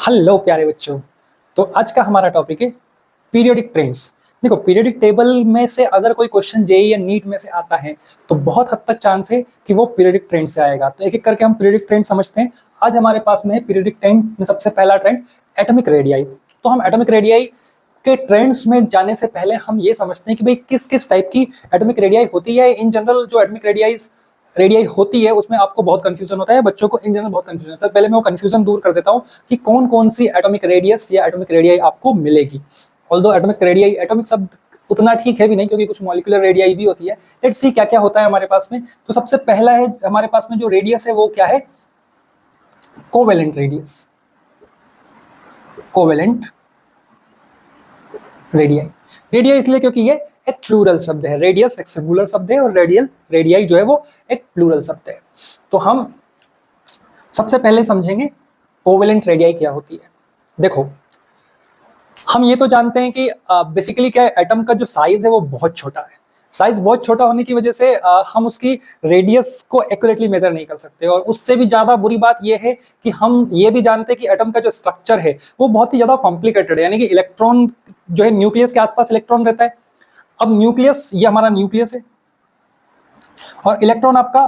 Hello प्यारे बच्चों। तो आज का हमारा टॉपिक है पीरियोडिक ट्रेंड्स। देखो, पीरियोडिक टेबल में से अगर कोई क्वेश्चन जेईई या नीट में से आता है तो बहुत हद तक चांस है कि वो पीरियोडिक ट्रेंड से आएगा। तो एक एक करके हम पीरियोडिक ट्रेंड समझते हैं। आज हमारे पास में है पीरियोडिक ट्रेंड में सबसे पहला ट्रेंड एटॉमिक रेडियाई। तो हम एटॉमिक रेडियाई के ट्रेंड्स में जाने से पहले हम ये समझते हैं कि भाई किस किस टाइप की एटॉमिक रेडियाई होती है। इन जनरल जो एटॉमिक रेडियाई होती है उसमें आपको बहुत कंफ्यूजन होता है, बच्चों को इन जनरल बहुत कंफ्यूजन होता है। पहले मैं वो कंफ्यूजन दूर कर देता हूँ कि कौन कौन सी एटॉमिक रेडियस या एटॉमिक रेडियाई आपको मिलेगी। ऑल्दो एटॉमिक रेडियाई, एटॉमिक शब्द उतना ठीक है भी नहीं क्योंकि कुछ मॉलिक्यूलर रेडियाई भी होती है। लेट्स सी क्या क्या होता है हमारे पास में। तो सबसे पहला है हमारे पास में जो रेडियस है वो क्या है, covalent radius. Covalent radii, radii इसलिए क्योंकि ये एक प्लूरल शब्द है। रेडियस एक सिंगुलर शब्द है और रेडियाई जो है वो एक प्लूरल शब्द है। तो हम सबसे पहले समझेंगे कोवेलेंट रेडियाई क्या होती है। देखो, हम ये तो जानते हैं कि बेसिकली क्या है, एटम का जो साइज है वो बहुत छोटा है। साइज बहुत छोटा होने की वजह से हम उसकी रेडियस को एक्यूरेटली मेजर नहीं कर सकते। और उससे भी ज्यादा बुरी बात यह है कि हम ये भी जानते हैं कि एटम का जो स्ट्रक्चर है वो बहुत ही ज्यादा कॉम्प्लिकेटेड है। यानी कि इलेक्ट्रॉन जो है न्यूक्लियस के आसपास इलेक्ट्रॉन रहता है। अब न्यूक्लियस, ये हमारा न्यूक्लियस है और इलेक्ट्रॉन आपका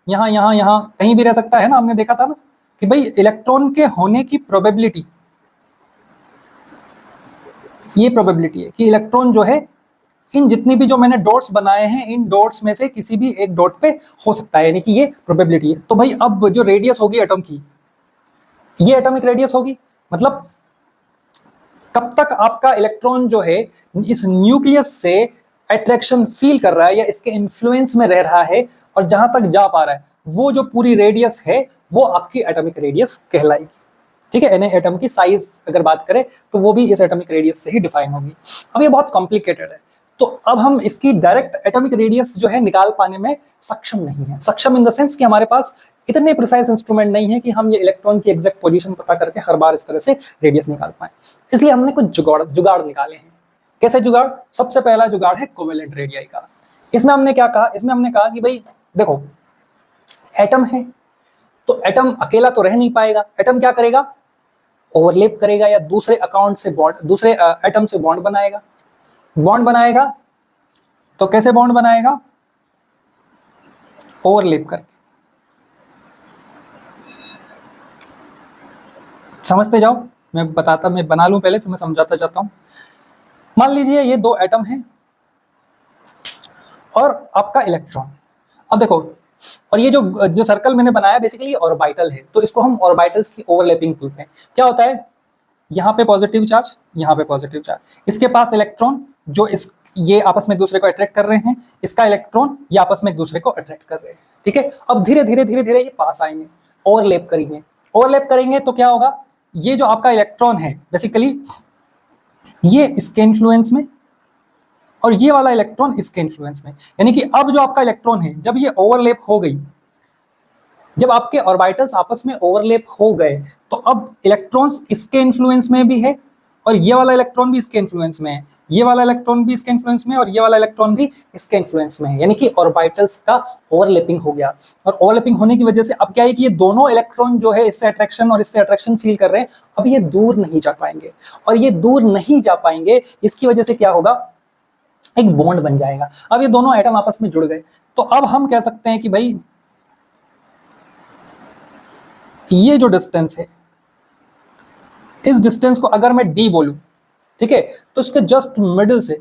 यहाँ यहाँ यहाँ कहीं भी रह सकता है ना। हमने देखा था ना कि भाई इलेक्ट्रॉन के होने की प्रोबेबिलिटी, ये प्रोबेबिलिटी है कि इलेक्ट्रॉन जो है इन जितनी भी जो मैंने डॉट्स बनाए हैं इन डॉट्स में से किसी भी एक डॉट पे हो सकता है, यानी कि ये प्रोबेबिलिटी है। तो भाई अब जो रेडियस होगी एटम की, ये एटॉमिक रेडियस होगी। मतलब कब तक आपका इलेक्ट्रॉन जो है इस न्यूक्लियस से अट्रैक्शन फील कर रहा है या इसके इन्फ्लुएंस में रह रहा है और जहां तक जा पा रहा है, वो जो पूरी रेडियस है वो आपकी एटॉमिक रेडियस कहलाएगी। ठीक है, यानी एटम की साइज अगर बात करें तो वो भी इस एटॉमिक रेडियस से ही डिफाइन होगी। अब ये बहुत कॉम्प्लिकेटेड है, तो अब हम इसकी डायरेक्ट एटॉमिक रेडियस जो है निकाल पाने में सक्षम नहीं है। सक्षम इन द सेंस कि हमारे पास इतने प्रिसाइज इंस्ट्रूमेंट नहीं है कि हम ये इलेक्ट्रॉन की एग्जैक्ट पोजीशन पता करके हर बार इस तरह से रेडियस निकाल पाए। इसलिए हमने कुछ जुगाड़ निकाले हैं। कैसे जुगाड़? सबसे पहला जुगाड़ है कोवेलेंट रेडियाई का। इसमें हमने क्या कहा, इसमें हमने कहा कि भाई देखो, एटम है तो एटम अकेला तो रह नहीं पाएगा। एटम क्या करेगा, ओवरलैप करेगा या दूसरे अकाउंट से बॉन्ड, दूसरे एटम से बॉन्ड बनाएगा। बॉन्ड बनाएगा तो कैसे बॉन्ड बनाएगा, ओवरलैप करके। समझते जाओ, मैं बना लूं पहले फिर मैं समझाता जाता हूं। मान लीजिए ये दो एटम हैं और आपका इलेक्ट्रॉन। अब देखो, और ये जो जो सर्कल मैंने बनाया बेसिकली ऑर्बिटल है, तो इसको हम ऑर्बिटल्स की ओवरलैपिंग बोलते हैं। क्या होता है, यहाँ पे पॉजिटिव चार्ज, यहाँ पे पॉजिटिव चार्ज, इसके पास इलेक्ट्रॉन जो ये आपस में एक दूसरे को अट्रैक्ट कर रहे हैं, इसका इलेक्ट्रॉन ये आपस में एक दूसरे को अट्रैक्ट कर रहे हैं। ठीक है, अब धीरे धीरे धीरे धीरे ये पास आएंगे, ओवरलैप करेंगे। ओवरलैप करेंगे तो क्या होगा, ये जो आपका इलेक्ट्रॉन है बेसिकली ये इसके इन्फ्लुएंस में और ये वाला इलेक्ट्रॉन इसके इन्फ्लुएंस में। यानी कि अब जो आपका इलेक्ट्रॉन है जब ये ओवरलैप हो गई, जब आपके ऑर्बिटल्स आपस में ओवरलैप हो गए, तो अब इलेक्ट्रॉन्स इसके इन्फ्लुएंस में भी है और ये वाला इलेक्ट्रॉन भी इसके इन्फ्लुएंस में है, ये वाला इलेक्ट्रॉन भी इसके इन्फ्लुएंस में और ये वाला इलेक्ट्रॉन भी इसके इन्फ्लुएंस में है। यानी कि ऑर्बिटल्स का ओवरलैपिंग हो गया। और ओवरलैपिंग होने की वजह से अब क्या है कि ये दोनों इलेक्ट्रॉन जो है इससे अट्रैक्शन और इससे अट्रैक्शन फील कर रहे हैं, अब ये दूर नहीं जा पाएंगे। और ये दूर नहीं जा पाएंगे इसकी वजह से क्या होगा, एक बॉन्ड बन जाएगा। अब ये दोनों एटम आपस में जुड़ गए, तो अब हम कह सकते हैं कि भाई ये जो डिस्टेंस है, इस डिस्टेंस को अगर मैं d बोलूं, ठीक है, तो इसके जस्ट मिडिल से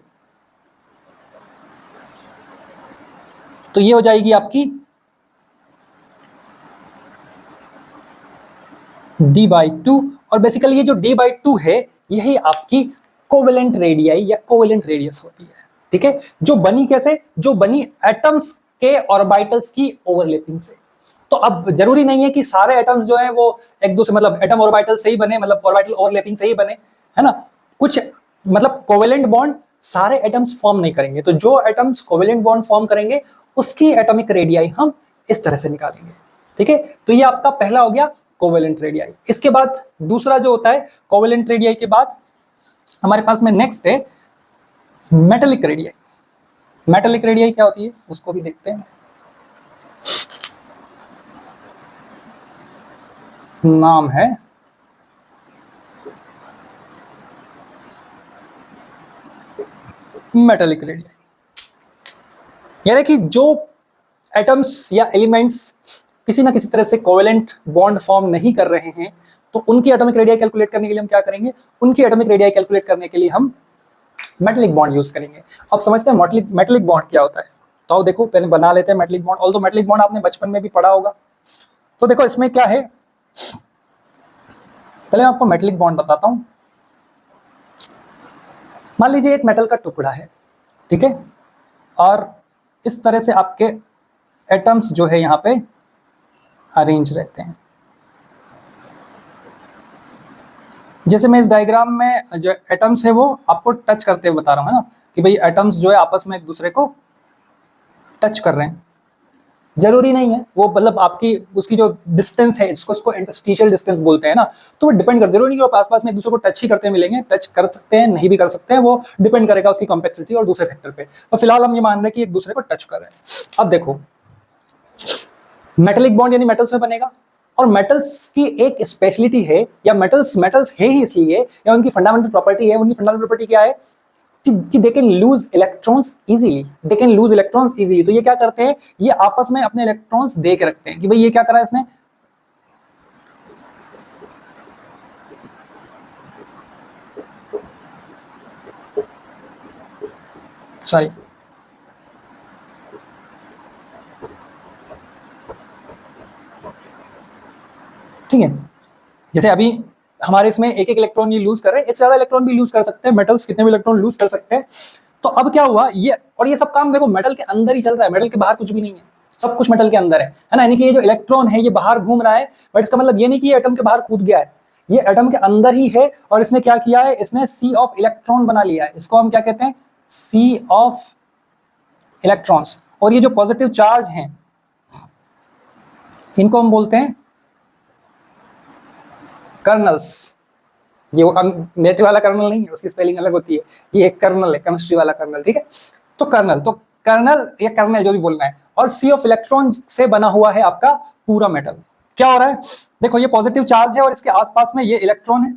तो ये हो जाएगी आपकी d/2। और बेसिकली ये जो d/2 है यही आपकी कोवेलेंट रेडियाई या कोवेलेंट रेडियस होती है। ठीक है, जो बनी कैसे, जो बनी एटम्स के ऑर्बिटल्स की ओवरलैपिंग से। तो अब जरूरी नहीं है कि सारे एटम्स जो है वो एक दूसरे, मतलब एटम ऑर्बिटल से ही बने, मतलब ऑर्बिटल ओवरलैपिंग से ही बने, है ना। कुछ मतलब कोवेलेंट बॉन्ड सारे एटम्स फॉर्म नहीं करेंगे, तो जो एटम्स कोवेलेंट बॉन्ड फॉर्म करेंगे उसकी एटॉमिक रेडियाई हम इस तरह से निकालेंगे। ठीक है, तो ये आपका पहला हो गया कोवेलेंट रेडियाई। इसके बाद दूसरा जो होता है, कोवेलेंट रेडियाई के बाद हमारे पास में नेक्स्ट है मेटेलिक रेडियाई। मेटेलिक रेडियाई क्या होती है उसको भी देखते हैं। नाम है मेटेलिक रेडियाई, यानी कि जो एटम्स या एलिमेंट्स किसी ना किसी तरह से कोवेलेंट बॉन्ड फॉर्म नहीं कर रहे हैं, तो उनकी एटॉमिक रेडियाई कैलकुलेट करने के लिए हम क्या करेंगे, उनकी एटॉमिक रेडियाई कैलकुलेट करने के लिए हम मेटेलिक बॉन्ड यूज करेंगे। अब समझते हैं मेटेलिक बॉन्ड क्या होता है। तो आओ देखो पहले बना लेते हैं metallic bond. Although metallic bond आपने बचपन में भी पढ़ा होगा। तो देखो इसमें क्या है, पहले मैं आपको मेटेलिक बॉन्ड बताता हूं। मान लीजिए एक मेटल का टुकड़ा है, ठीक है, और इस तरह से आपके एटम्स जो है यहां पे अरेंज रहते हैं। जैसे मैं इस डायग्राम में जो एटम्स है वो आपको टच करते हुए बता रहा हूं, है ना, कि भाई एटम्स जो है आपस में एक दूसरे को टच कर रहे हैं। जरूरी नहीं है वो, मतलब आपकी उसकी जो डिस्टेंस है, उसको इंटरस्टिशियल डिस्टेंस बोलते हैं ना, तो वो डिपेंड करते, जरूरी नहीं कि वो आस-पास में एक दूसरे को टच ही करते मिलेंगे। टच कर सकते हैं, नहीं भी कर सकते हैं, वो डिपेंड करेगा उसकी कॉम्प्लेक्सिटी और दूसरे फैक्टर पे। तो फिलहाल हम ये मान रहे हैं कि एक दूसरे को टच कर रहे हैं। अब देखो मेटेलिक बॉन्ड यानी मेटल्स में बनेगा, और मेटल्स की एक स्पेशलिटी है, या मेटल्स है ही इसलिए, या उनकी फंडामेंटल प्रॉपर्टी है, उनकी फंडामेंटल प्रॉपर्टी क्या है कि they can lose electrons easily, they can lose electrons easily. तो ये क्या करते हैं, ये आपस में अपने इलेक्ट्रॉन्स दे के रखते हैं कि भाई ये क्या करा है इसने, सॉरी ठीक है, जैसे अभी हमारे इसमें एक एक इलेक्ट्रॉन ये लूज कर रहे हैं, इससे ज्यादा इलेक्ट्रॉन भी लूज कर सकते हैं, मेटल्स कितने भी इलेक्ट्रॉन लूज कर सकते हैं। तो अब क्या हुआ ये, और ये सब काम देखो मेटल के अंदर ही चल रहा है, मेटल के बाहर कुछ भी नहीं है, सब कुछ मेटल के अंदर है ना। यानी कि ये जो इलेक्ट्रॉन है ये बाहर घूम रहा है, बट इसका मतलब ये नहीं कि ये एटम के बाहर कूद गया है, ये एटम के अंदर ही है। और इसने क्या किया है, इसने सी ऑफ इलेक्ट्रॉन बना लिया है, इसको हम क्या कहते हैं, सी ऑफ इलेक्ट्रॉन्स। और ये जो पॉजिटिव चार्ज हैं इनको हम बोलते हैं कर्नल्स। ये वो नेटिव वाला कर्नल नहीं है, उसकी स्पेलिंग अलग होती है, ये एक कर्नल है, केमिस्ट्री वाला कर्नल, ठीक है। तो कर्नल या कर्नल जो भी बोलना है, और सी ऑफ इलेक्ट्रॉन से बना हुआ है आपका पूरा मेटल। क्या हो रहा है, देखो ये पॉजिटिव चार्ज है और इसके आसपास में ये इलेक्ट्रॉन है।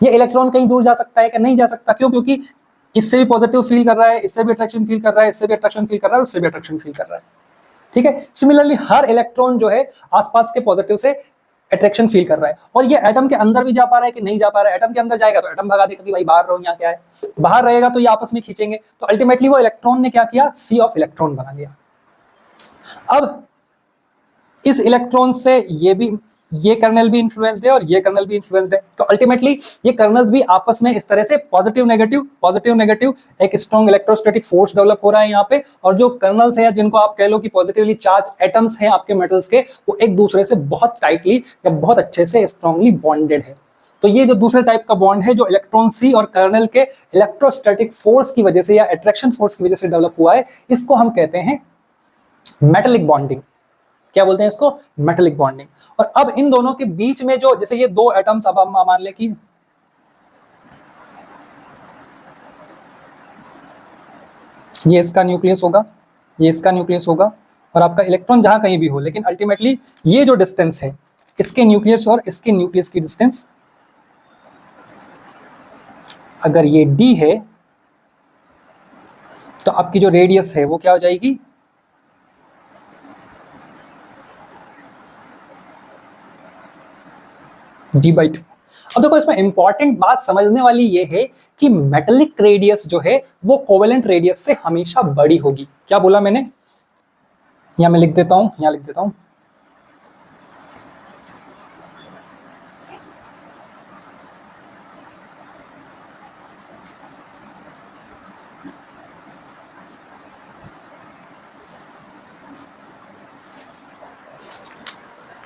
ये इलेक्ट्रॉन कहीं दूर जा सकता है कि नहीं जा सकता, क्यों, क्योंकि इससे भी पॉजिटिव फील कर रहा है, इससे भी अट्रैक्शन फील कर रहा है, इससे भी अट्रैक्शन फील कर रहा है, उससे भी अट्रैक्शन फील कर रहा है, ठीक है। सिमिलरली हर इलेक्ट्रॉन जो है आसपास के पॉजिटिव से अट्रैक्शन फील कर रहा है। और ये एटम के अंदर भी जा पा रहा है कि नहीं जा पा रहा है, एटम के अंदर जाएगा तो एटम भगा देगा कि भाई बाहर रहो, यहाँ क्या है, बाहर रहेगा तो ये आपस में खींचेंगे। तो अल्टीमेटली वो इलेक्ट्रॉन ने क्या किया, सी ऑफ इलेक्ट्रॉन बना लिया। अब इस इलेक्ट्रॉन से ये कर्नल भी इन्फ्लुएंस्ड है और ये कर्नल भी इन्फ्लुएंस्ड है। तो अल्टीमेटली ये कर्नल्स भी आपस में इस तरह से पॉजिटिव नेगेटिव एक स्ट्रॉन्ग इलेक्ट्रोस्टैटिक फोर्स डेवलप हो रहा है यहाँ पे। और जो कर्नल्स है, जिनको आप कह लो कि पॉजिटिवली चार्ज एटम्स हैं आपके मेटल्स के, वो एक दूसरे से बहुत टाइटली या बहुत अच्छे से स्ट्रांगली बॉन्डेड है। तो ये जो दूसरे टाइप का बॉन्ड है जो इलेक्ट्रॉन सी और कर्नल के इलेक्ट्रोस्टैटिक फोर्स की वजह से या अट्रैक्शन फोर्स की वजह से डेवलप हुआ है, इसको हम कहते हैं मेटेलिक बॉन्डिंग। क्या बोलते हैं इसको, मेटेलिक बॉन्डिंग। और अब इन दोनों के बीच में जो, जैसे ये दो एटम्स, अब हम मान ले कि ये इसका न्यूक्लियस होगा, ये इसका न्यूक्लियस होगा, और आपका इलेक्ट्रॉन जहां कहीं भी हो, लेकिन अल्टीमेटली ये जो डिस्टेंस है इसके न्यूक्लियस और इसके न्यूक्लियस की डिस्टेंस, अगर ये d है तो आपकी जो रेडियस है वो क्या हो जाएगी, d/2। अब देखो इसमें इंपॉर्टेंट बात समझने वाली ये है कि मेटेलिक रेडियस जो है वो कोवेलेंट रेडियस से हमेशा बड़ी होगी। क्या बोला मैंने, यहां मैं लिख देता हूं,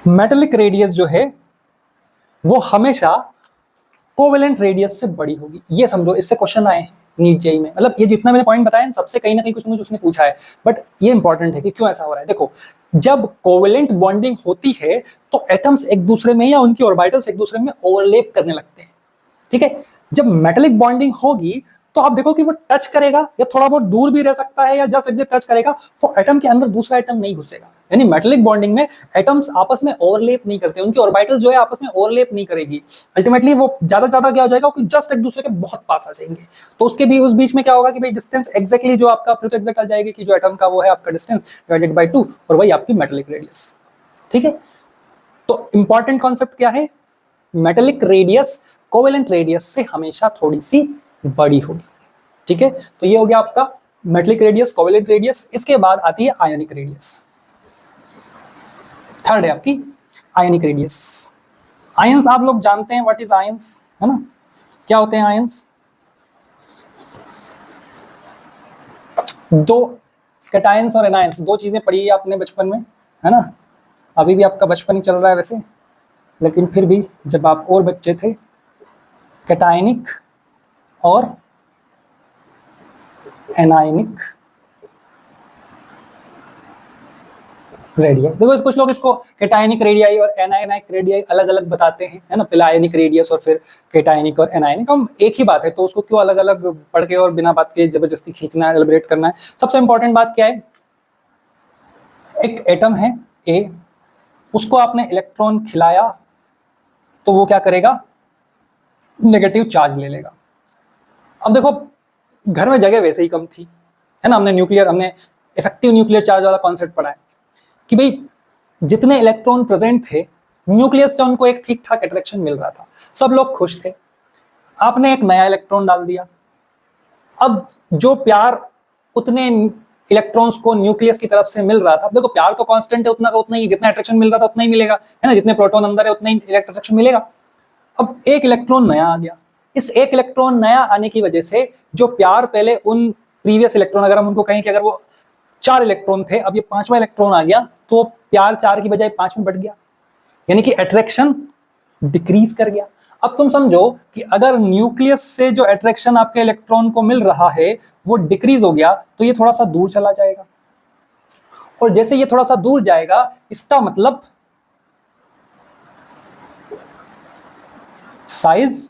मेटेलिक रेडियस जो है वो हमेशा कोवेलेंट रेडियस से बड़ी होगी। ये समझो, इससे क्वेश्चन आए हैं नीट जेई में, मतलब ये जितना मैंने पॉइंट बताया सबसे कहीं ना कहीं कुछ मुझे उसने पूछा है, बट ये इंपॉर्टेंट है कि क्यों ऐसा हो रहा है। देखो जब कोवेलेंट बॉन्डिंग होती है तो एटम्स एक दूसरे में या उनकी ऑर्बिटल्स एक दूसरे में ओवरलैप करने लगते हैं, ठीक है। जब मेटेलिक बॉन्डिंग होगी तो आप देखो कि वो टच करेगा या थोड़ा बहुत दूर भी रह सकता है या जस्ट एग्जैक्ट टच करेगा, वो एटम के अंदर दूसरा एटम नहीं घुसेगा, यानी मेटालिक बॉन्डिंग में एटम्स आपस में ओवरलैप नहीं करते, उनकी ऑर्बिटल्स जो है आपस में ओवरलैप नहीं करेगी, अल्टीमेटली वो ज्यादा से ज्यादा क्या हो जाएगा कि जस्ट एक दूसरे के बहुत पास आ जाएंगे। तो उसके भी उस बीच में क्या होगा कि भाई डिस्टेंस एग्जैक्टली जो आपका फिर तो एग्जैक्ट आ जाएगी कि जो एटम का वो है आपका डिस्टेंस डिवाइडेड बाय 2 और वही आपकी मेटालिक रेडियस। ठीक है, तो इंपॉर्टेंट कॉन्सेप्ट क्या है, मेटालिक रेडियस कोवेलेंट रेडियस से हमेशा थोड़ी सी बड़ी होगी। ठीक है, तो ये हो गया आपका मेटालिक रेडियस कोवेलेंट रेडियस। इसके बाद आती है आयोनिक रेडियस, थर्ड है आपकी आयोनिक रेडियस। आयंस आप लोग जानते हैं व्हाट इज आयंस, है ना, क्या होते हैं आयंस, दो कैटायंस और एनायंस, दो चीजें पढ़ी है आपने बचपन में, है ना, अभी भी आपका बचपन ही चल रहा है वैसे, लेकिन फिर भी जब आप और बच्चे थे, कैटायनिक और एनायनिक रेडियाई। देखो कुछ लोग इसको कैटायनिक रेडियाई और एनायनिक रेडियाई अलग अलग बताते हैं, है ना, पहले आयनिक रेडियस और फिर कैटायनिक और एनायनिक, हम एक ही बात है, तो उसको क्यों अलग अलग पढ़ के और बिना बात के जबरदस्ती खींचना है, एलिब्रेट करना है। सबसे इंपॉर्टेंट बात क्या है, एक एटम है ए, उसको आपने इलेक्ट्रॉन खिलाया तो वो क्या करेगा, नेगेटिव चार्ज ले लेगा। अब देखो घर में जगह वैसे ही कम थी, है ना, हमने इफेक्टिव न्यूक्लियर चार्ज वाला कॉन्सेप्ट पढ़ा है कि भाई जितने इलेक्ट्रॉन प्रेजेंट थे न्यूक्लियस से उनको एक ठीक ठाक अट्रैक्शन मिल रहा था, सब लोग खुश थे। आपने एक नया इलेक्ट्रॉन डाल दिया, अब जो प्यार उतने इलेक्ट्रॉन्स को न्यूक्लियस की तरफ से मिल रहा था, देखो प्यार तो कांस्टेंट है, उतना का उतना ही, जितना अट्रैक्शन मिल रहा था उतना ही मिलेगा, है ना, जितने प्रोटॉन अंदर है उतना ही इलेक्ट्रिक अट्रैक्शन मिलेगा। अब एक इलेक्ट्रॉन नया आ गया, इस एक इलेक्ट्रॉन नया आने की वजह से जो प्यार पहले उन प्रीवियस इलेक्ट्रॉन, अगर हम उनको कहें कि अगर वो 4 इलेक्ट्रॉन थे, अब ये 5वां इलेक्ट्रॉन आ गया, तो प्यार 4 की बजाय 5 में बढ़ गया, यानी कि अट्रैक्शन डिक्रीज कर गया। अब तुम समझो कि अगर न्यूक्लियस से जो अट्रैक्शन आपके इलेक्ट्रॉन को मिल रहा है वो डिक्रीज हो गया, तो ये थोड़ा सा दूर चला जाएगा, और जैसे ये थोड़ा सा दूर जाएगा इसका मतलब साइज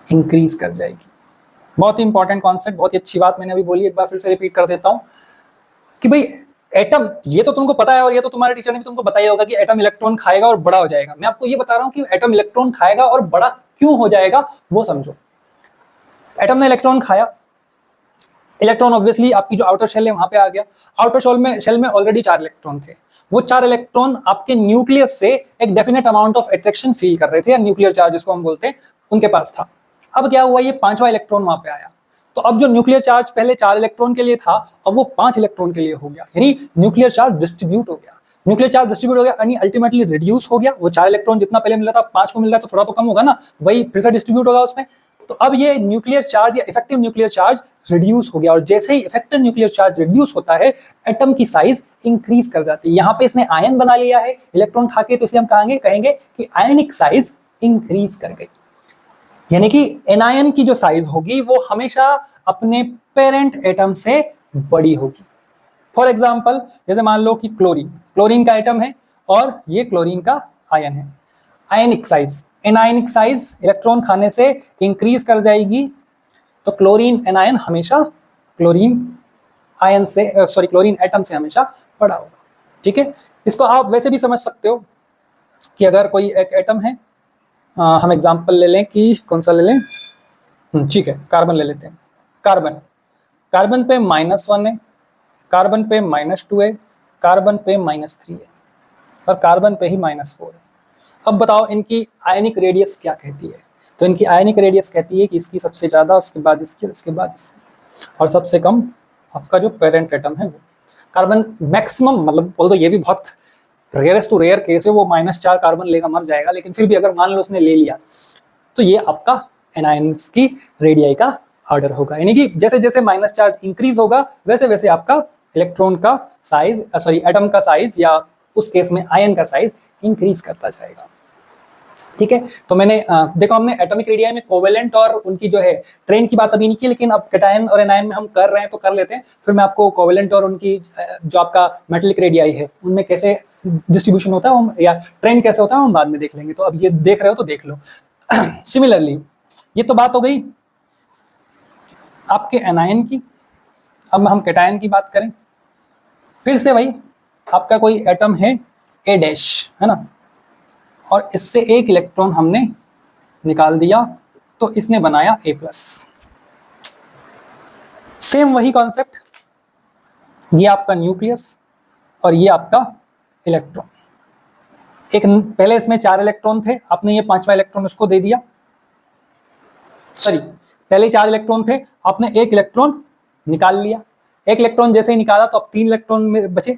इंक्रीज कर जाएगी। बहुत ही इंपॉर्टेंट कॉन्सेप्ट, बहुत ही अच्छी बात मैंने अभी बोली, एक बार फिर से रिपीट कर देता हूं कि भाई एटम, ये तो तुमको पता है और ये तो तुम्हारे टीचर ने भी तुमको बताया होगा कि एटम इलेक्ट्रॉन खाएगा और बड़ा हो जाएगा। मैं आपको ये बता रहा हूं कि एटम इलेक्ट्रॉन खाएगा और बड़ा क्यों हो जाएगा वो समझो। एटम ने इलेक्ट्रॉन खाया, इलेक्ट्रॉन ऑब्वियसली आपकी जो आउटर शेल है वहां पे आ गया, आउटर शेल में ऑलरेडी 4 इलेक्ट्रॉन थे, वो 4 इलेक्ट्रॉन आपके न्यूक्लियस से एक definite amount of attraction feel कर रहे थे, या न्यूक्लियर चार्ज जिसको हम बोलते हैं, उनके पास था। अब क्या हुआ, ये 5वां इलेक्ट्रॉन वहां पे आया, तो अब जो न्यूक्लियर चार्ज पहले 4 इलेक्ट्रॉन के लिए था अब वो 5 इलेक्ट्रॉन के लिए हो गया, यानी न्यूक्लियर चार्ज डिस्ट्रीब्यूट हो गया। न्यूक्लियर चार्ज डिस्ट्रीब्यूट हो गया यानी अल्टीमेटली रिड्यूस हो गया, वो 4 इलेक्ट्रॉन जितना पहले मिल रहा था 5 को मिल रहा है, तो थोड़ा तो कम होगा ना, वही फिर से डिस्ट्रीब्यूट होगा उसमें। तो अब ये न्यूक्लियर चार्ज या इफेक्टिव न्यूक्लियर चार्ज रिड्यूस हो गया, और जैसे ही इफेक्टिव न्यूक्लियर चार्ज रिड्यूस होता है एटम की साइज इंक्रीज कर जाती है। यहाँ पे इसने आयन बना लिया है इलेक्ट्रॉन खाके, तो इसलिए हम कहेंगे कि आयनिक साइज इंक्रीज कर गई, यानी कि एनायन की जो साइज होगी वो हमेशा अपने पेरेंट एटम से बड़ी होगी। फॉर एग्जाम्पल जैसे मान लो कि क्लोरीन का एटम है और ये क्लोरीन का आयन है, आयनिक साइज, एनायनिक साइज इलेक्ट्रॉन खाने से इंक्रीज कर जाएगी, तो क्लोरीन एनायन हमेशा क्लोरीन एटम से हमेशा बड़ा होगा। ठीक है, इसको आप वैसे भी समझ सकते हो कि अगर कोई एक एटम है, हम एग्जांपल ले लें कि कौन सा ले लें, ठीक है कार्बन ले लेते हैं। कार्बन पे -1 है, कार्बन पे -2 है, कार्बन पे -3 है और कार्बन पे ही -4 है। अब बताओ इनकी आयनिक रेडियस क्या कहती है, तो इनकी आयनिक रेडियस कहती है कि इसकी सबसे ज़्यादा, उसके बाद इसकी, उसके बाद इसकी, और सबसे कम आपका जो पेरेंट एटम है वो। कार्बन मैक्सिमम, मतलब बोल दो ये भी बहुत रेयरेस्ट टू रेयर केस है, वो -4 कार्बन लेगा मर जाएगा, लेकिन फिर भी अगर मान लो उसने ले लिया तो ये आपका एनायंस की रेडियाई का ऑर्डर होगा, यानी कि जैसे जैसे माइनस चार्ज इंक्रीज होगा वैसे वैसे आपका इलेक्ट्रॉन का साइज, एटम का साइज या उस केस में आयन का साइज इंक्रीज करता जाएगा। ठीक है, तो मैंने देखो हमने एटॉमिक रेडियाई में कोवेलेंट और उनकी जो है ट्रेंड की बात अभी नहीं की, लेकिन अब कैटायन और एनायन में हम कर रहे हैं तो कर लेते हैं, फिर मैं आपको कोवेलेंट और उनकी जो आपका मेटालिक रेडियाई है उनमें कैसे डिस्ट्रीब्यूशन होता है या ट्रेंड कैसे होता है हम बाद में देख लेंगे। तो अब ये देख रहे हो तो देख लो। सिमिलरली ये तो बात हो गई आपके एनायन की, अब हम कैटायन की बात करें, फिर से वही आपका कोई एटम है ए डैश, है ना, और इससे एक इलेक्ट्रॉन हमने निकाल दिया तो इसने बनाया ए प्लस। सेम वही कॉन्सेप्ट, ये आपका न्यूक्लियस और ये आपका इलेक्ट्रॉन। एक पहले इसमें 4 इलेक्ट्रॉन थे, आपने ये 5वां इलेक्ट्रॉन उसको दे दिया, सॉरी पहले 4 इलेक्ट्रॉन थे, आपने एक इलेक्ट्रॉन निकाल लिया। एक इलेक्ट्रॉन जैसे ही निकाला तो अब 3 इलेक्ट्रॉन में बचे।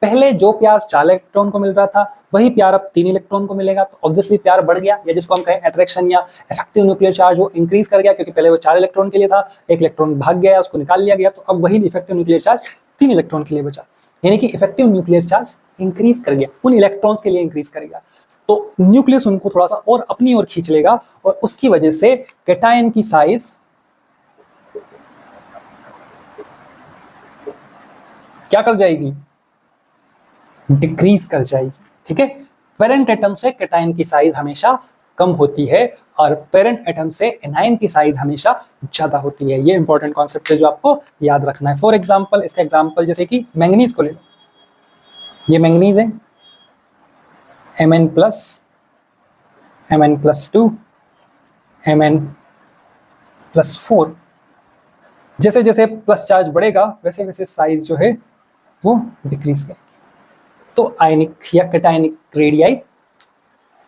पहले जो प्यार 4 इलेक्ट्रॉन को मिल रहा था वही प्यार अब 3 इलेक्ट्रॉन को मिलेगा, तो ऑब्वियसली प्यार बढ़ गया, या जिसको हम कहें अट्रैक्शन या इफेक्टिव न्यूक्लियर चार्ज, वो इंक्रीज कर गया, क्योंकि पहले वो 4 इलेक्ट्रॉन के लिए था, एक इलेक्ट्रॉन भाग गया, उसको निकाल लिया गया, तो अब वही इफेक्टिव न्यूक्लियर चार्ज 3 इलेक्ट्रॉन के लिए बचा, यानी कि इफेक्टिव न्यूक्लियर चार्ज इंक्रीज कर गया, उन इलेक्ट्रॉन्स के लिए इंक्रीज करेगा, तो न्यूक्लियस उनको थोड़ा सा और अपनी ओर खींच लेगा, और उसकी वजह से कैटायन की साइज क्या कर जाएगी, डिक्रीज कर जाएगी। ठीक है, पेरेंट एटम से कैटायन की साइज हमेशा कम होती है और पेरेंट एटम से एनायन की साइज हमेशा ज्यादा होती है। ये इंपॉर्टेंट कॉन्सेप्ट है जो आपको याद रखना है। फॉर एग्जांपल, इसका एग्जांपल जैसे कि मैंगनीज को ले लो, ये मैंगनीज है, Mn+, Mn+2, Mn+4, जैसे जैसे प्लस चार्ज बढ़ेगा वैसे वैसे साइज जो है वो डिक्रीज करेगी, तो आयनिक या कैटायनिक रेडियाई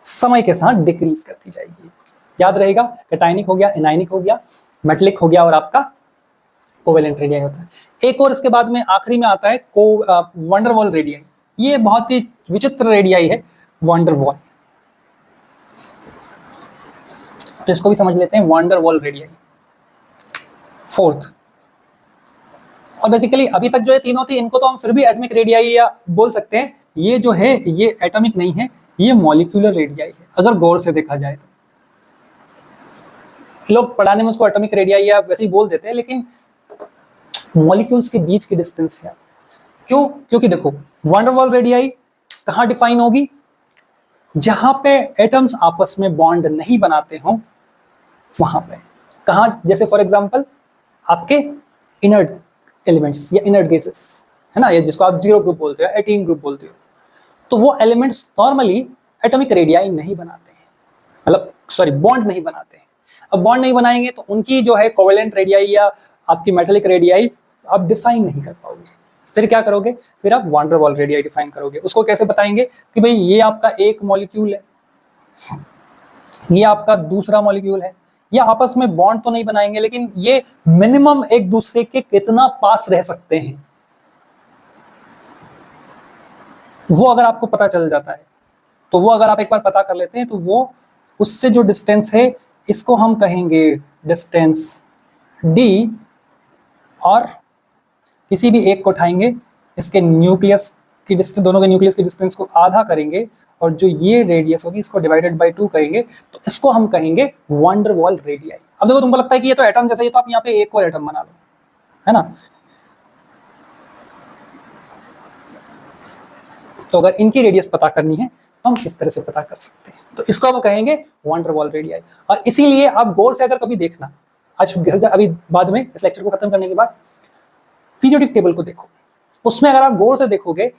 समय के साथ डिक्रीज करती जाएगी। याद रहेगा, कैटायनिक हो गया, एनायनिक हो गया, मेटलिक हो गया, और आपका कोवेलेंट रेडियाई होता है। एक और इसके बाद में आखिरी में आता है वंडरवॉल रेडियाई। ये बहुत ही विचित्र रेडियाई है वंडरवॉल, तो इसको भी समझ लेते हैं, वंडरवॉल रेडियाई फोर्थ। और बेसिकली अभी तक जो ये तीनों थी इनको तो हम फिर भी एटॉमिक रेडियाई या बोल सकते हैं, ये जो है ये एटॉमिक नहीं है, ये मॉलिक्यूलर रेडियाई है अगर गौर से देखा जाए तो। लोग पढ़ाने में उसको एटॉमिक रेडियाई या वैसे ही बोल देते हैं, लेकिन मॉलिक्यूल्स के बीच की डिस्टेंस है। क्यों? क्योंकि देखो, वंडरवॉल रेडियाई कहाँ डिफाइन होगी, जहां पे एटम्स आपस में बॉन्ड नहीं बनाते हो वहां पे। कहाँ? जैसे फॉर एग्जांपल आपके इनर्ट एलिमेंट्स या इनर्ट गैसेस, है ना, या जिसको आप 0 ग्रुप बोलते हो, 18 ग्रुप बोलते हो, तो वो एलिमेंट्स नॉर्मली एटॉमिक रेडियाई नहीं बनाते हैं, मतलब सॉरी बॉन्ड नहीं बनाते हैं। अब बॉन्ड नहीं बनाएंगे तो उनकी जो है कोवेलेंट रेडियाई या आपकी मेटालिक रेडियाई आप डिफाइन नहीं कर पाओगे। फिर क्या करोगे? फिर आप van der Waals radii define करोगे। उसको कैसे बताएंगे कि भाई ये आपका एक मॉलिक्यूल है, ये आपका दूसरा मॉलिक्यूल है, ये आपस में बॉन्ड तो नहीं बनाएंगे, लेकिन ये मिनिमम एक दूसरे के कितना पास रह सकते हैं वो अगर आपको पता चल जाता है, तो वो अगर आप एक बार पता कर लेते हैं तो वो उससे जो डिस्टेंस है इसको हम कहेंगे डिस्टेंस d, और किसी भी एक को उठाएंगे, इसके न्यूक्लियस की डिस्टेंस, दोनों के न्यूक्लियस की डिस्टेंस को आधा करेंगे, और जो ये रेडियस होगी इसको डिवाइडेड बाय 2 कहेंगे, तो इसको हम कहेंगे वैन डर वाल्स रेडियाई। अब देखो तुमको लगता है कि ये तो एटम जैसा, ये तो आप यहाँ पे एक और एटम बना लो, है ना, तो अगर इनकी रेडियस पता करनी है तो हम इस तरह से पता कर सकते हैं, तो इसको हम कहेंगे वैन डर वाल्स रेडियाई। और इसीलिए आप गौर से अगर कभी देखना, आज अभी बाद में इस लेक्चर को खत्म करने के बाद पीरियोडिक टेबल को देखो, उसमें अगर आप गौर से देखोगे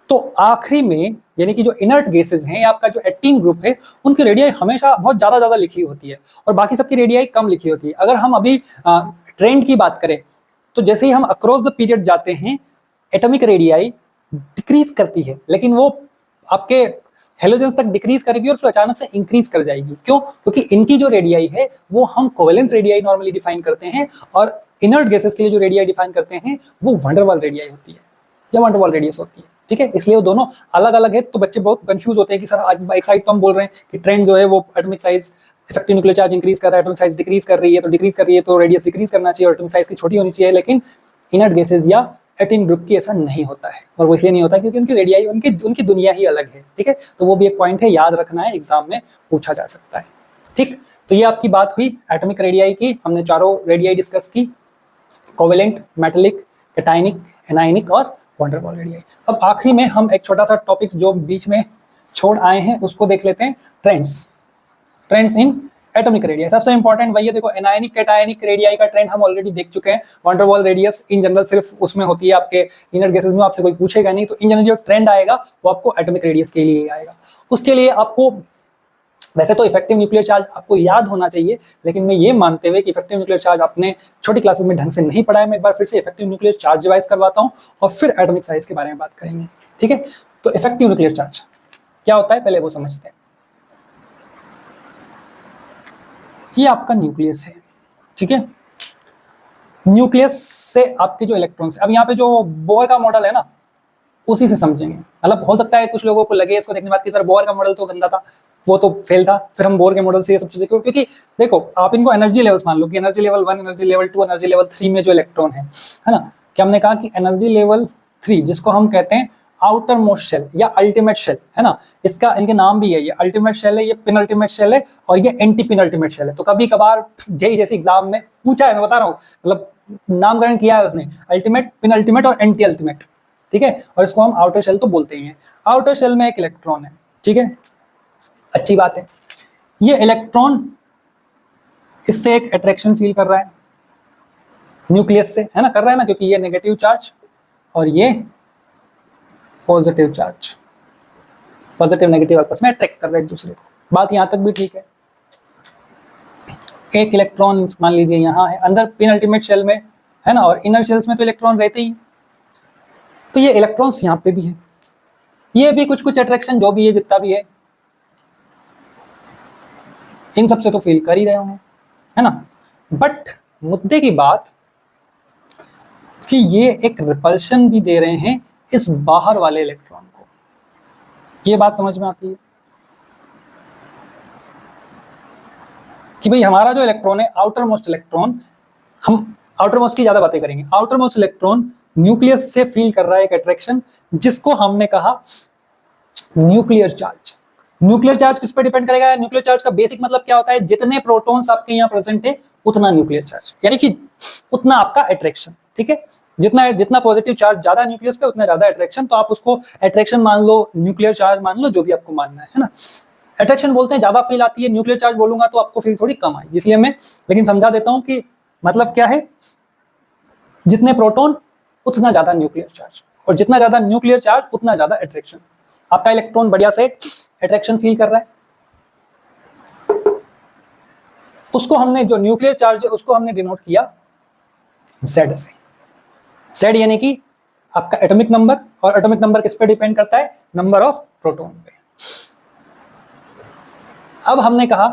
तो आखिरी में यानी कि जो इनर्ट गैसेस हैं, आपका जो 18 ग्रुप है, उनकी रेडियाई हमेशा बहुत ज्यादा लिखी होती है और बाकी सबकी रेडियाई कम लिखी होती है। अगर हम अभी ट्रेंड की बात करें तो जैसे ही हम अक्रॉस द पीरियड जाते हैं एटॉमिक रेडियाई डिक्रीज करती है, लेकिन वो आपके हेलोजेंस तक डिक्रीज करेगी और फिर अचानक से इंक्रीज कर जाएगी। क्यों? क्योंकि इनकी जो रेडियाई है वो हम कोवेलेंट रेडियाई नॉर्मली डिफाइन करते हैं, और इनर्ट गैसेस के लिए जो रेडियाई डिफाइन करते हैं वो वैन डर वाल्स रेडियाई होती है या वैन डर वाल्स रेडियस होती है। ठीक है, इसलिए वो दोनों अलग अलग है। तो बच्चे बहुत कंफ्यूज होते हैं कि सर एक साइड तो हम बोल रहे हैं कि ट्रेंड जो है वो atomic size effective nuclear charge increase कर रहा है, एटॉमिक साइज डिक्रीज कर रही है, तो डिक्रीज कर रही है तो रेडियस डिक्रीज करना चाहिए और एटॉमिक साइज की छोटी होनी चाहिए, लेकिन इनर्ट गैसेस या 18 ग्रुप की ऐसा नहीं होता है। और वो इसलिए नहीं होता क्योंकि उनकी रेडियाई, उनकी दुनिया ही अलग है। ठीक है, तो वो भी एक पॉइंट है, याद रखना है, एग्जाम में पूछा जा सकता है। ठीक, तो ये आपकी बात हुई एटॉमिक रेडियाई की। हमने चारों रेडियाई डिस्कस की, कोवेलेंट, मेटालिक, कैटायनिक, एनायनिक और वैन डर वाल्स रेडियाई। अब आखिरी में हम एक छोटा सा टॉपिक जो बीच में छोड़ आए हैं उसको देख लेते हैं, ट्रेंड्स इन एटॉमिक रेडियस सबसे इंपॉर्टेंट वही है। देखो एनायनिक कैटायनिक रेडियाई का ट्रेंड हम ऑलरेडी देख चुके हैं। Wonder wall radius in general सिर्फ उसमें होती है आपके इनर गैसेस में, आपसे कोई पूछेगा नहीं। तो इन जनरल जो ट्रेंड आएगा वो आपको एटॉमिक रेडियस के लिए आएगा। उसके लिए आपको वैसे तो इफेक्टिव न्यूक्लियर चार्ज आपको याद होना चाहिए, लेकिन मैं ये मानते हुए कि इफेक्टिव न्यूक्लियर चार्ज आपने छोटी क्लासेस में ढंग से नहीं पढ़ा है, मैं एक बार फिर से इफेक्टिव न्यूक्लियर चार्ज रिवाइज करवाता हूँ और फिर एटॉमिक साइज के बारे में बात करेंगे। ठीक है, तो इफेक्टिव न्यूक्लियर चार्ज क्या होता है पहले वो समझते हैं। ये आपका न्यूक्लियस है, ठीक है। न्यूक्लियस से आपके जो इलेक्ट्रॉन्स, अब यहाँ पे जो बोर का मॉडल है ना, उसी से समझेंगे। मतलब हो सकता है कुछ लोगों को लगे इसको देखने के बाद कि सर बोर का मॉडल तो गंदा था, वो तो फेल था, फिर हम बोर के मॉडल से ये सब चीजें क्यों? क्योंकि देखो आप इनको एनर्जी लेवल्स मान लो कि energy level 1, energy level 2, energy level 3 में जो इलेक्ट्रॉन है ना, कि हमने कहा कि एनर्जी लेवल 3 जिसको हम कहते हैं आउटर मोस्ट शेल या अल्टीमेट शेल है ना, इसका इनके नाम भी है, ये अल्टीमेट शेल है, ये पिनअल्टीमेट शेल है और ये एंटी पिनअल्टीमेट शेल है। तो कभी कभार जेई जैसे एग्जाम में पूछा है, मैं बता रहा हूँ, मतलब नामकरण किया है उसने, अल्टीमेट, पिनअल्टीमेट और एंटी अल्टीमेट। ठीक है, और इसको हम आउटर शेल तो बोलते ही हैं। आउटर शेल में एक इलेक्ट्रॉन है, ठीक है, अच्छी बात है। ये इलेक्ट्रॉन इससे एक अट्रैक्शन फील कर रहा है न्यूक्लियस से, है ना, कर रहा है ना, क्योंकि ये नेगेटिव चार्ज और ये पॉजिटिव चार्ज, पॉजिटिव नेगेटिव आपस में अट्रैक्ट कर रहे हैं एक दूसरे को। बात यहां तक भी ठीक है। एक इलेक्ट्रॉन मान लीजिए यहाँ है अंदर पिन अल्टीमेट शेल में, है ना, और इनर शेल्स में तो इलेक्ट्रॉन रहते ही। तो ये इलेक्ट्रॉन्स यहाँ पे भी है, ये भी कुछ कुछ अट्रैक्शन जो भी है, जितना भी है, इन सब से तो फील कर ही रहे होंगे, है ना। बट मुद्दे की बात कि ये एक रिपल्शन भी दे रहे हैं इस बाहर वाले इलेक्ट्रॉन को। ये बात समझ में आती है कि भाई हमारा जो इलेक्ट्रॉन है, आउटर मोस्ट इलेक्ट्रॉन, हम आउटर मोस्ट की ज्यादा बातें करेंगे, आउटर मोस्ट इलेक्ट्रॉन न्यूक्लियस से फील कर रहा है एक अट्रैक्शन, जिसको हमने कहा न्यूक्लियर चार्ज। न्यूक्लियर चार्ज किस पे डिपेंड करेगा? न्यूक्लियर चार्ज का बेसिक मतलब क्या होता है, जितने प्रोटॉन्स आपके यहाँ प्रेजेंट है उतना न्यूक्लियर चार्ज, यानी कि उतना आपका अट्रैक्शन। ठीक है, जितना जितना पॉजिटिव चार्ज ज्यादा न्यूक्लियस पे उतना ज्यादा अट्रैक्शन, तो आप उसको अट्रैक्शन मान लो, न्यूक्लियर चार्ज मान लो, जो भी आपको मानना है ना। अट्रैक्शन बोलते हैं ज्यादा फील आती है, न्यूक्लियर चार्ज बोलूंगा तो आपको फील थोड़ी कम आएगी, इसलिए मैं लेकिन समझा देता हूं कि मतलब क्या है, जितने प्रोटॉन उतना ज्यादा न्यूक्लियर चार्ज, और जितना ज्यादा न्यूक्लियर चार्ज उतना ज्यादा अट्रैक्शन। आपका इलेक्ट्रॉन बढ़िया से अट्रैक्शन फील कर रहा है, उसको हमने, जो न्यूक्लियर चार्ज है उसको हमने डिनोट किया Z से। Z यानी कि आपका एटॉमिक नंबर, और एटॉमिक नंबर किस पे डिपेंड करता है? नंबर ऑफ प्रोटॉन पे। अब हमने कहा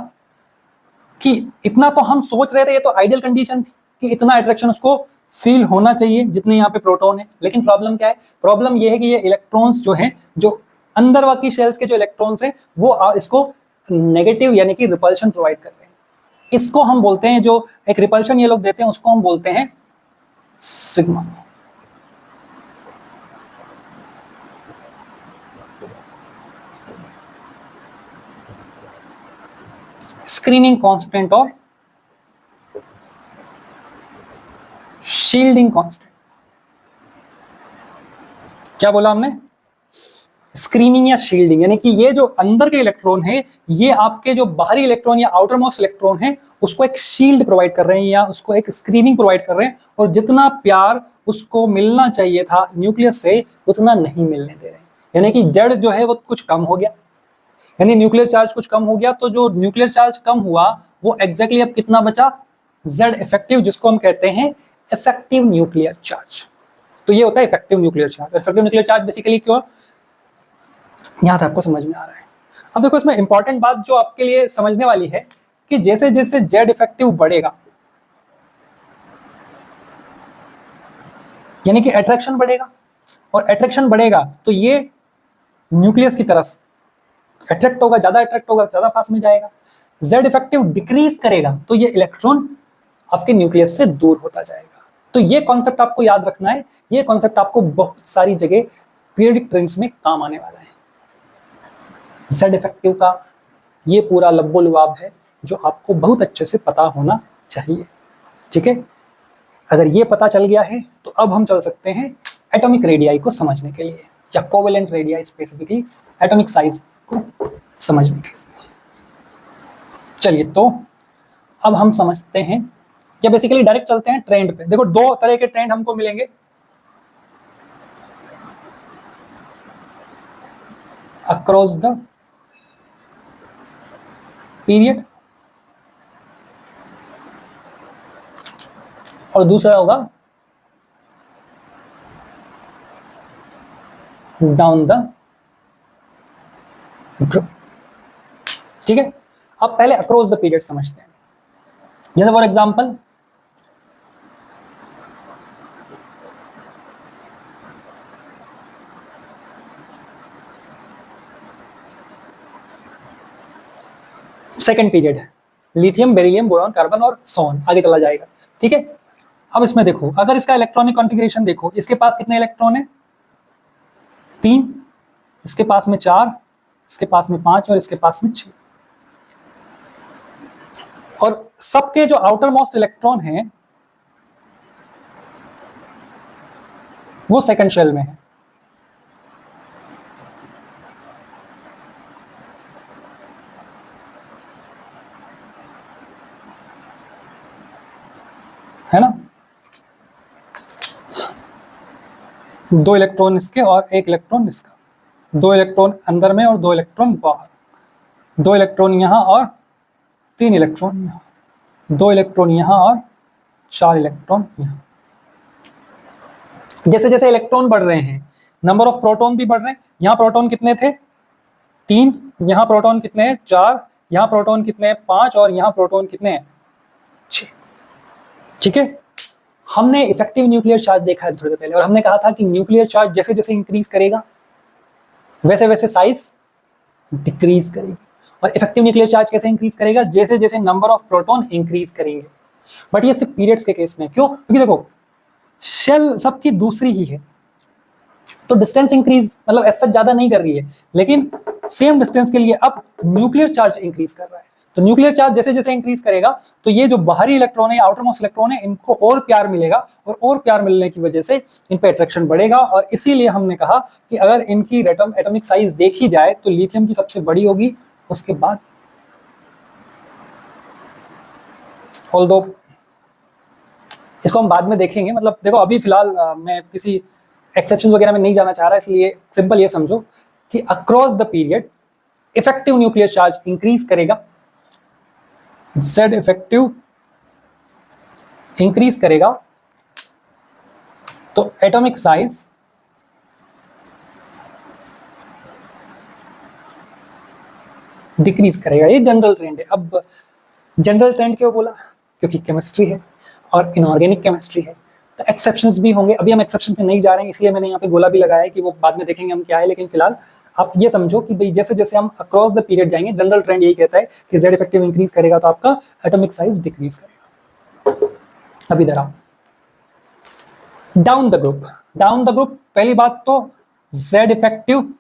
कि इतना तो हम सोच रहे थे, ये तो आइडियल कंडीशन थी कि इतना अट्रैक्शन उसको फील होना चाहिए जितने यहाँ पे प्रोटॉन है। लेकिन प्रॉब्लम क्या है? प्रॉब्लम ये है कि ये इलेक्ट्रॉन्स जो हैं, जो अंदर वाली शेल्स के जो इलेक्ट्रॉन्स हैं, वो इसको नेगेटिव यानी कि रिपल्शन प्रोवाइड कर रहे हैं। इसको हम बोलते हैं, जो एक रिपल्शन ये लोग देते हैं उसको हम बोलते हैं सिग्मा। स्क्रीनिंग कांस्टेंट और शील्डिंग कांस्टेंट। क्या बोला हमने? स्क्रीनिंग या शील्डिंग, यानी कि ये जो अंदर के इलेक्ट्रॉन है, ये आपके जो बाहरी इलेक्ट्रॉन या आउटर मोस्ट इलेक्ट्रॉन है उसको एक शील्ड प्रोवाइड कर रहे हैं, या उसको एक स्क्रीनिंग प्रोवाइड कर रहे हैं, और जितना प्यार उसको मिलना चाहिए था न्यूक्लियस से उतना नहीं मिलने दे रहे हैं। यानी कि जेड जो है वो कुछ कम हो गया, यानी न्यूक्लियर चार्ज कुछ कम हो गया। तो जो न्यूक्लियर चार्ज कम हुआ वो एग्जैक्टली अब कितना बचा? जेड इफेक्टिव, जिसको हम कहते हैं इफेक्टिव न्यूक्लियर चार्ज। तो ये होता है effective nuclear charge. Effective nuclear charge basically क्यों, यहां से आपको समझ में आ रहा है। अब देखो इसमें इंपॉर्टेंट बात जो आपके लिए समझने वाली है कि जैसे जैसे जेड इफेक्टिव बढ़ेगा, यानी कि अट्रैक्शन बढ़ेगा, और अट्रैक्शन बढ़ेगा तो ये न्यूक्लियस की तरफ अट्रैक्ट होगा, ज्यादा अट्रैक्ट होगा, ज्यादा पास में जाएगा। जेड इफेक्टिव डिक्रीज करेगा तो ये इलेक्ट्रॉन आपके न्यूक्लियस से दूर होता जाएगा। तो ये कॉन्सेप्ट आपको याद रखना है, ये कॉन्सेप्ट आपको बहुत सारी जगह पीरियडिक ट्रेंड्स में काम आने वाला है। जेड इफेक्टिव का ये पूरा लब्बो लुआब है जो आपको बहुत अच्छे से पता होना चाहिए। ठीक है, अगर ये पता चल गया है तो अब हम चल सकते हैं एटॉमिक रेडियाई को समझने के लिए, या covalent radii specifically atomic size को समझने के लिए। चलिए, तो अब हम समझते हैं कि बेसिकली डायरेक्ट चलते हैं ट्रेंड पे। देखो दो तरह के ट्रेंड हमको मिलेंगे, अक्रॉस द पीरियड और दूसरा होगा डाउन द ग्रुप। ठीक है, अब पहले अक्रॉस द पीरियड समझते हैं। जैसे for example second period, lithium, beryllium, boron, carbon और सोन, आगे चला जाएगा। ठीक है, अब इसमें देखो, अगर इसका इलेक्ट्रॉनिक कॉन्फ़िगरेशन देखो, इसके पास कितने इलेक्ट्रॉन है? 3, इसके पास में 4, इसके पास में 5 और इसके पास में 6। और सबके जो आउटर मोस्ट इलेक्ट्रॉन हैं वो सेकंड शेल में है ना? 2 इलेक्ट्रॉन इसके और 1 इलेक्ट्रॉन इसका, 2 इलेक्ट्रॉन अंदर में और 2 इलेक्ट्रॉन बाहर, 2 इलेक्ट्रॉन यहाँ और 3 इलेक्ट्रॉन यहाँ, 2 इलेक्ट्रॉन यहाँ और 4 इलेक्ट्रॉन यहाँ। जैसे जैसे इलेक्ट्रॉन बढ़ रहे हैं, नंबर ऑफ प्रोटॉन भी बढ़ रहे हैं। यहाँ प्रोटॉन कितने थे? 3, यहाँ प्रोटॉन कितने हैं? 4, यहाँ प्रोटॉन कितने हैं? 5 और यहाँ प्रोटॉन कितने हैं? 6। ठीक है, हमने इफेक्टिव न्यूक्लियर चार्ज देखा है थोड़ी देर पहले, और हमने कहा था कि न्यूक्लियर चार्ज जैसे जैसे इंक्रीज करेगा वैसे वैसे साइज डिक्रीज करेगी। और इफेक्टिव न्यूक्लियर चार्ज कैसे इंक्रीज करेगा? जैसे जैसे नंबर ऑफ प्रोटॉन इंक्रीज करेंगे। बट ये सिर्फ पीरियड्स के केस में। क्यों? क्योंकि देखो शेल सबकी दूसरी ही है, तो डिस्टेंस इंक्रीज मतलब ऐसा ज्यादा नहीं कर रही है, लेकिन सेम डिस्टेंस के लिए अब न्यूक्लियर चार्ज इंक्रीज कर रहा है। तो न्यूक्लियर चार्ज जैसे जैसे इंक्रीज करेगा तो ये जो बाहरी इलेक्ट्रॉन है, आउटर मोस्ट इलेक्ट्रॉन है, इनको और प्यार मिलेगा, और प्यार मिलने की वजह से इन पे अट्रैक्शन बढ़ेगा। और इसीलिए हमने कहा कि अगर इनकी एटॉमिक साइज देखी जाए तो लिथियम की सबसे बड़ी होगी, उसके बाद ऑल्दो इसको हम बाद में देखेंगे। मतलब देखो अभी फिलहाल मैं किसी एक्सेप्शन वगैरह में नहीं जाना चाह रहा, इसलिए सिंपल ये समझो कि across the period effective nuclear charge increase करेगा, Z इफेक्टिव इंक्रीज करेगा, तो एटॉमिक साइज डिक्रीज करेगा। ये जनरल ट्रेंड है। अब जनरल ट्रेंड क्यों बोला? क्योंकि केमिस्ट्री है और इनऑर्गेनिक केमिस्ट्री है, तो एक्सेप्शंस भी होंगे। अभी हम एक्सेप्शन पे नहीं जा रहे हैं, इसलिए मैंने यहाँ पे गोला भी लगाया है कि वो बाद में देखेंगे हम क्या है। लेकिन फिलहाल आप ये समझो कि भाई जैसे जैसे हम अक्रॉस द पीरियड जाएंगे, जनरल ट्रेंड यही कहता है कि Z इफेक्टिव इंक्रीज करेगा तो आपका एटॉमिक साइज डिक्रीज करेगा। अब इधर आओ, down the group. Down the group, पहली बात तो Z इफेक्टिव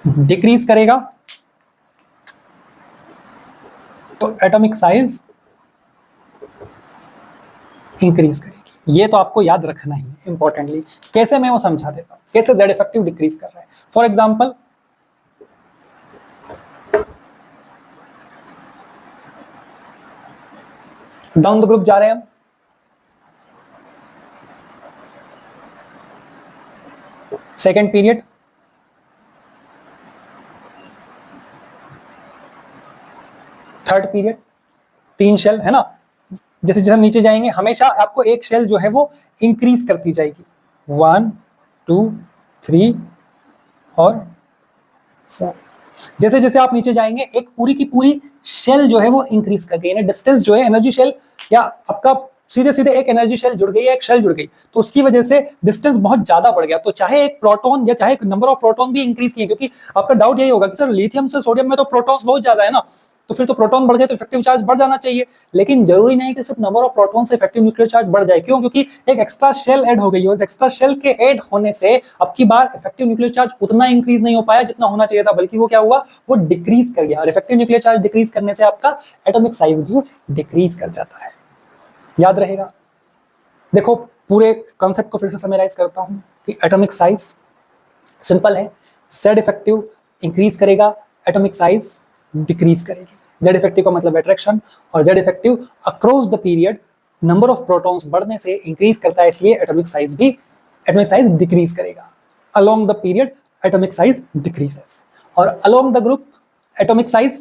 डिक्रीज करेगा तो एटॉमिक साइज इंक्रीज करेगी। ये तो आपको याद रखना ही इंपॉर्टेंटली। कैसे, मैं वो समझा देता हूं कैसे Z इफेक्टिव डिक्रीज कर रहा है। For example down the group जा रहे हैं हम, second period, third period, 3 shell है ना। जैसे जैसे हम नीचे जाएंगे हमेशा आपको एक शेल जो है वो इंक्रीज करती जाएगी, 1 2 3 और 4। जैसे जैसे आप नीचे जाएंगे एक पूरी की पूरी शेल जो है वो इंक्रीज कर गई, डिस्टेंस जो है एनर्जी शेल या आपका सीधे सीधे एक एनर्जी शेल जुड़ गई, एक शेल जुड़ गई, तो उसकी वजह से डिस्टेंस बहुत ज्यादा बढ़ गया। तो चाहे एक प्रोटॉन या चाहे नंबर ऑफ प्रोटॉन भी इंक्रीज किए, क्योंकि आपका डाउट यही होगा कि सर लिथियम से सोडियम में तो प्रोटॉन्स बहुत ज्यादा है ना, तो फिर तो प्रोटॉन बढ़ गए तो इफेक्टिव चार्ज बढ़ जाना चाहिए। लेकिन जरूरी नहीं कि सिर्फ नंबर ऑफ प्रोटॉन से इफेक्टिव न्यूक्लियर चार्ज बढ़ जाए। क्यों? क्योंकि एक एक्स्ट्रा शेल ऐड हो गई है, एक्स्ट्रा शेल के ऐड होने से अब की बार इफेक्टिव न्यूक्लियर चार्ज उतना इंक्रीज नहीं हो पाया जितना होना चाहिए था, बल्कि वो क्या हुआ, वो डिक्रीज कर गया। और इफेक्टिव न्यूक्लियर चार्ज डिक्रीज करने से आपका एटॉमिक साइज भी डिक्रीज कर जाता है। याद रहेगा। देखो पूरे कॉन्सेप्ट को फिर से समराइज करता हूं कि एटॉमिक साइज सिंपल है, Z इफेक्टिव इंक्रीज करेगा, एटॉमिक साइज डिक्रीज करेगी। जेड इफेक्टिव का मतलब अट्रैक्शन, और Z effective across the period number of protons बढ़ने से इंक्रीज करता है, इसलिए एटॉमिक साइज डिक्रीज करेगा। Along the period atomic size decreases, और along the group atomic size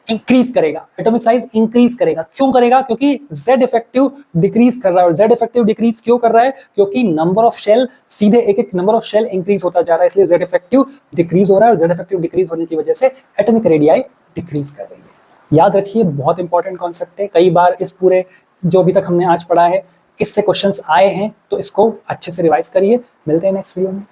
increase करेगा। एटॉमिक साइज इंक्रीज करेगा, क्यों करेगा? क्योंकि जेड इफेक्टिव डिक्रीज कर रहा है। और जेड इफेक्टिव डिक्रीज क्यों कर रहा है? क्योंकि नंबर ऑफ शेल, सीधे एक एक नंबर ऑफ शेल इंक्रीज होता जा रहा है, इसलिए जेड इफेक्टिव डिक्रीज हो रहा है। और जेड इफेक्टिव डिक्रीज होने की वजह से एटॉमिक रेडियाई डिक्रीज कर रही है। याद रखिए, बहुत इंपॉर्टेंट कॉन्सेप्ट है। कई बार इस पूरे जो अभी तक हमने आज पढ़ा है इससे क्वेश्चंस आए हैं, तो इसको अच्छे से रिवाइज करिए। मिलते हैं नेक्स्ट वीडियो में।